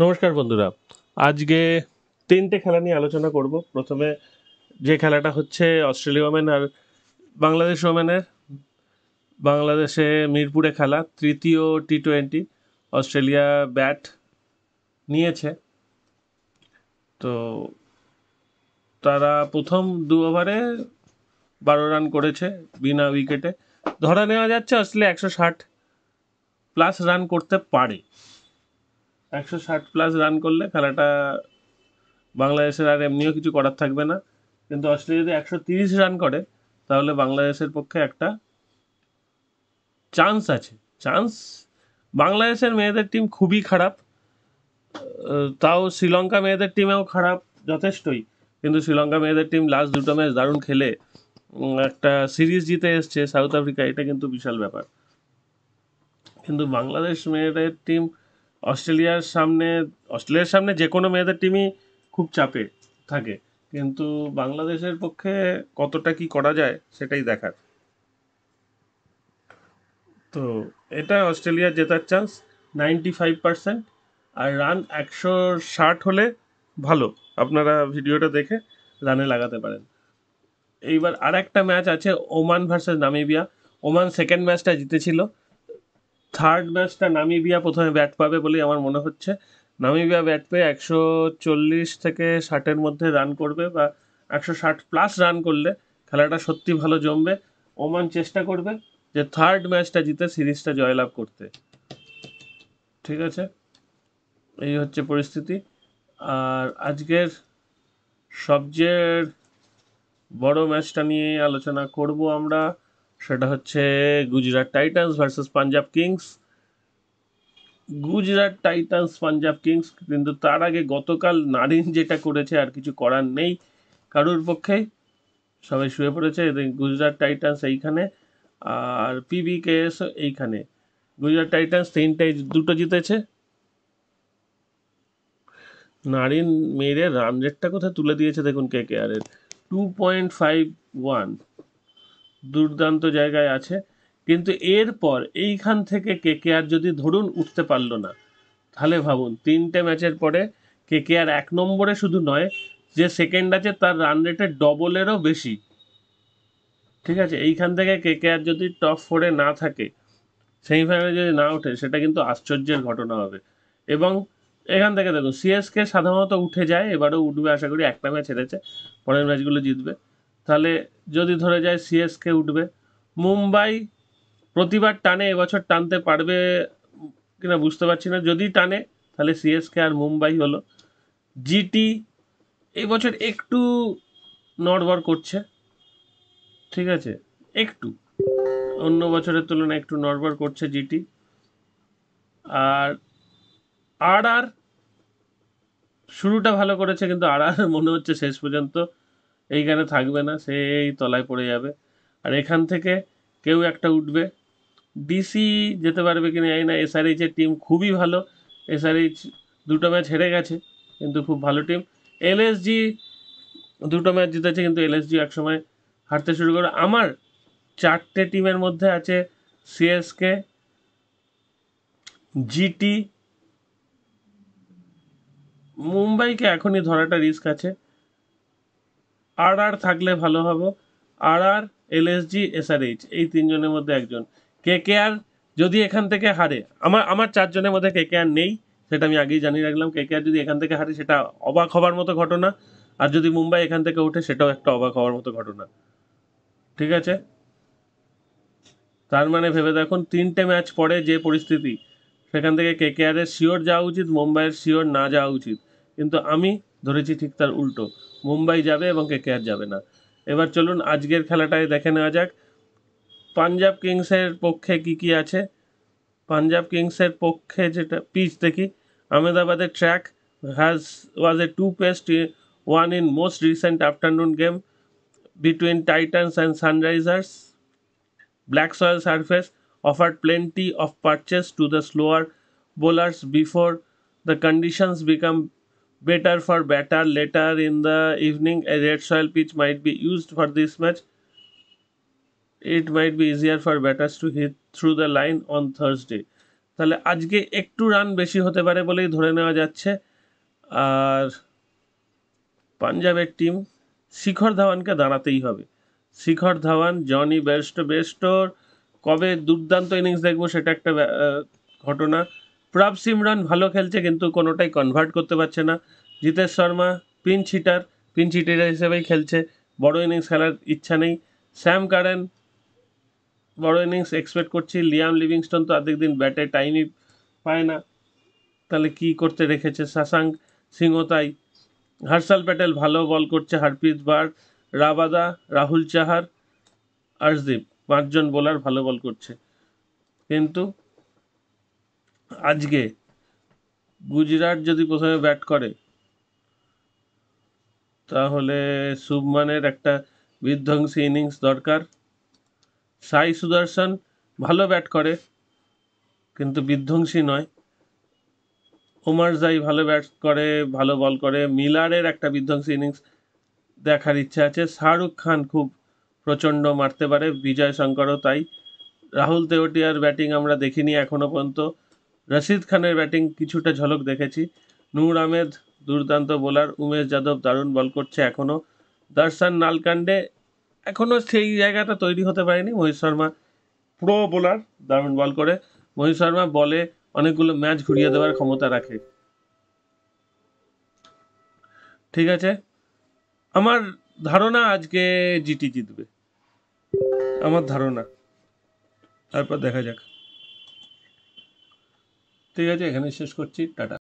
নমস্কার বন্ধুরা, আজকে তিনটে খেলা নিয়ে আলোচনা করব। প্রথমে যে খেলাটা হচ্ছে অস্ট্রেলিয়া ওমেন আর বাংলাদেশ ওমেনের। বাংলাদেশে মিরপুরে খেলা, তৃতীয় টি20। অস্ট্রেলিয়া ব্যাট নিয়েছে, তো তারা প্রথম 2 ওভারে 12 রান করেছে বিনা উইকেটে। ধরা নেওয়া যাচ্ছে অস্ট্রেলিয়া 160+ রান করতে পারে। 160+ রান করলে খেলাটা বাংলাদেশের আর এমনিও কিছু করার থাকবে না। কিন্তু অস্ট্রেলিয়া যদি 130 রান করে তাহলে বাংলাদেশের পক্ষে একটা চান্স আছে। চান্স, বাংলাদেশের মেয়েদের টিম খুবই খারাপ, তাও শ্রীলঙ্কা মেয়েদের টিমেও খারাপ যথেষ্টই। কিন্তু শ্রীলঙ্কা মেয়েদের টিম লাস্ট 2টো ম্যাচ দারুণ খেলে একটা সিরিজ জিতে এসছে সাউথ আফ্রিকা, এটা কিন্তু বিশাল ব্যাপার। কিন্তু বাংলাদেশ মেয়েদের টিম অস্ট্রেলিয়ার সামনে যে কোনো মেয়েদের টিমই খুব চাপে থাকে, কিন্তু বাংলাদেশের পক্ষে কতটা কি করা যায় সেটাই দেখার। তো এটা অস্ট্রেলিয়ার জেতার চান্স 95%। আর রান 160 হলে ভালো, আপনারা ভিডিওটা দেখে রানে লাগাতে পারেন। এইবার আর একটা ম্যাচ আছে, Oman versus Namibia. Oman second ম্যাচটা জিতেছিল, থার্ড ম্যাচটা নামিবিয়া প্রথমে ব্যাট পাবে বলেই আমার মনে হচ্ছে। নামিবিয়া ব্যাট পেয়ে 140 থেকে 60-এর মধ্যে রান করবে, বা 160+ রান করলে খেলাটা সত্যি ভালো জমবে। ওমান চেষ্টা করবে যে থার্ড ম্যাচটা জিতে সিরিজটা জয়লাভ করতে। ঠিক আছে, এই হচ্ছে পরিস্থিতি। আর আজকের সবচেয়ে বড় ম্যাচটা নিয়ে আলোচনা করব আমরা, সেটা হচ্ছে Gujarat Titans versus Punjab Kings. Gujarat Titans Punjab Kings, কিন্তু তার আগে গতকাল নারিন যেটা করেছে আর কিছু করার নেই কারোর পক্ষেই। সবাই শুয়ে পড়েছে। গুজরাট টাইটান্স এইখানে, আর পিবিকেএস এইখানে। গুজরাট টাইটান্স 2টো জিতেছে। নারিন মেরে রান রেটটা কোথায় তুলে দিয়েছে দেখুন, KKR এর 2.51, দুর্দান্ত জায়গায় আছে। কিন্তু এরপর এইখান থেকে KKR যদি ধরুন উঠতে পারলো না, তাহলে ভাবুন 3টে ম্যাচের পরে KKR 1 নম্বরে শুধু নয়, যে সেকেন্ড আছে তার রান রেটের ডবলেরও বেশি। ঠিক আছে, এইখান থেকে KKR যদি টপ 4-এ না থাকে, সেমিফাইনালে যদি না ওঠে, সেটা কিন্তু আশ্চর্যের ঘটনা হবে। এবং এখান থেকে দেখুন CSK সাধারণত উঠে যায়, এবারেও উঠবে আশা করি। একটা ম্যাচ হেরেছে, পরের ম্যাচগুলো জিতবে। তাহলে যদি ধরে যায় CSK উঠবে, মুম্বাই প্রতিবার টানে, এবছর টানতে পারবে কিনা বুঝতে পারছি না। যদি টানে তাহলে CSK আর মুম্বাই হলো। জিটি এবছর একটু নড়বড় করছে, ঠিক আছে, একটু অন্য বছরের তুলনায় একটু নড়বড় করছে জিটি। আর আর আর শুরুটা ভালো করেছে, কিন্তু আর আর মনে হচ্ছে শেষ পর্যন্ত এইখানে থাকবে না, সেই তলায় পড়ে যাবে। আর এখান থেকে কেউ একটা উঠবে। ডিসি যেতে পারবে কিনা জানি না। SRH এর টিম খুবই ভালো। SRH 2টো ম্যাচ হেরে গেছে, কিন্তু খুব ভালো টিম। LSG 2টো ম্যাচ জিতেছে, কিন্তু LSG একসময় হারতে শুরু করে। আমার 4টে টিমের মধ্যে আছে CSK, জিটি, মুম্বাইকে এখনই ধরাটা রিস্ক আছে। আর আর থাকলে ভালো হবে। আর আর, LSG, SRH, এই 3জনের মধ্যে একজন। KKR যদি এখান থেকে হারে, আমার 4জনের মধ্যে KKR নেই, সেটা আমি আগেই জানিয়ে রাখলাম। KKR যদি এখান থেকে হারে সেটা অবাক হবার মতো ঘটনা, আর যদি মুম্বাই এখান থেকে ওঠে সেটাও একটা অবাক হওয়ার মতো ঘটনা। ঠিক আছে, তার মানে ভেবে দেখুন 3টে ম্যাচ পরে যে পরিস্থিতি, সেখান থেকে KKR এর শিওর যাওয়া উচিত, মুম্বাইয়ের শিওর না যাওয়া উচিত। কিন্তু আমি ধরেছি ঠিক তার উল্টো, মুম্বাই যাবে এবং KKR যাবে না। এবার চলুন আজকের খেলাটায় দেখে নেওয়া যাক পাঞ্জাব কিংসের পক্ষে কি কি আছে। পাঞ্জাব কিংসের পক্ষে যেটা পিচ দেখি, আহমেদাবাদের track was a two-paced one in most recent afternoon game between Titans and Sunrisers. Black soil surface offered plenty of purchase to the slower bowlers before the conditions become better for batter later in the evening. A red soil pitch might be used for this match. It might be easier for batters to hit through the line on Thursday. তাহলে আজকে একটু run বেশি হতে পারে বলেই ধরে নেওয়া যাচ্ছে। আর পাঞ্জাবের টিম শিখর ধাওয়ানকে দাঁড়াতেই হবে। শিখর ধাওয়ান, জনি বেস্টোর কবে দুর্দান্ত ইনিংস দেখবো সেটা একটা ঘটনা। প্রাভ সিমরান ভালো খেলছে কিন্তু কোনোটাই কনভার্ট করতে পারছে না। জিতেশ শর্মা পিঞ্চ হিটার হিসেবেই খেলছে, বড় ইনিংস খেলার ইচ্ছা নেই। স্যাম কারেন বড় ইনিংস এক্সপেক্ট করছি। লিয়াম লিভিংস্টন তো অর্ধেক দিন ব্যাটে টাইমই পায় না, তাহলে কি করতে রেখেছে। শশাঙ্ক সিংও তাই। হর্ষল প্যাটেল ভালো বল করছে, হরপ্রীত বার, রাবাদা, রাহুল চাহার, আর্শদীপ, 5 জন বোলার ভালো বল করছে। কিন্তু আজকে গুজরাট যদি প্রথমে ব্যাট করে তাহলে শুভমানের একটা বিধ্বংসী ইনিংস দরকার। সাই সুদর্শন ভালো ব্যাট করে কিন্তু বিধ্বংসী নয়। ওমার জাই ভালো ব্যাট করে, ভালো বল করে। মিলারের একটা বিধ্বংসী ইনিংস দেখার ইচ্ছা আছে। শাহরুখ খান খুব প্রচণ্ড মারতে পারে, বিজয় শঙ্করও তাই। রাহুল তেওয়াটিয়ার ব্যাটিং আমরা দেখিনি এখনো পর্যন্ত। রশিদ খানের ব্যাটিং কিছুটা ঝলক দেখেছি। নূর আহমেদ দুর্দান্ত বোলার। উমেশ যাদব দারুণ বল করছে এখনও। দর্শন নালকান্ডে এখনও সেই জায়গাটা তৈরি হতে পারেনি। মহিত শর্মা প্রো বোলার, দারুণ বল করে। মহিত শর্মা বলে অনেকগুলো ম্যাচ ঘুরিয়ে দেওয়ার ক্ষমতা রাখে। ঠিক আছে, আমার ধারণা আজকে জিটি জিতবে, আমার ধারণা, তারপর দেখা যাক। ঠিক আছে, এখানে শেষ করছি, টাটা।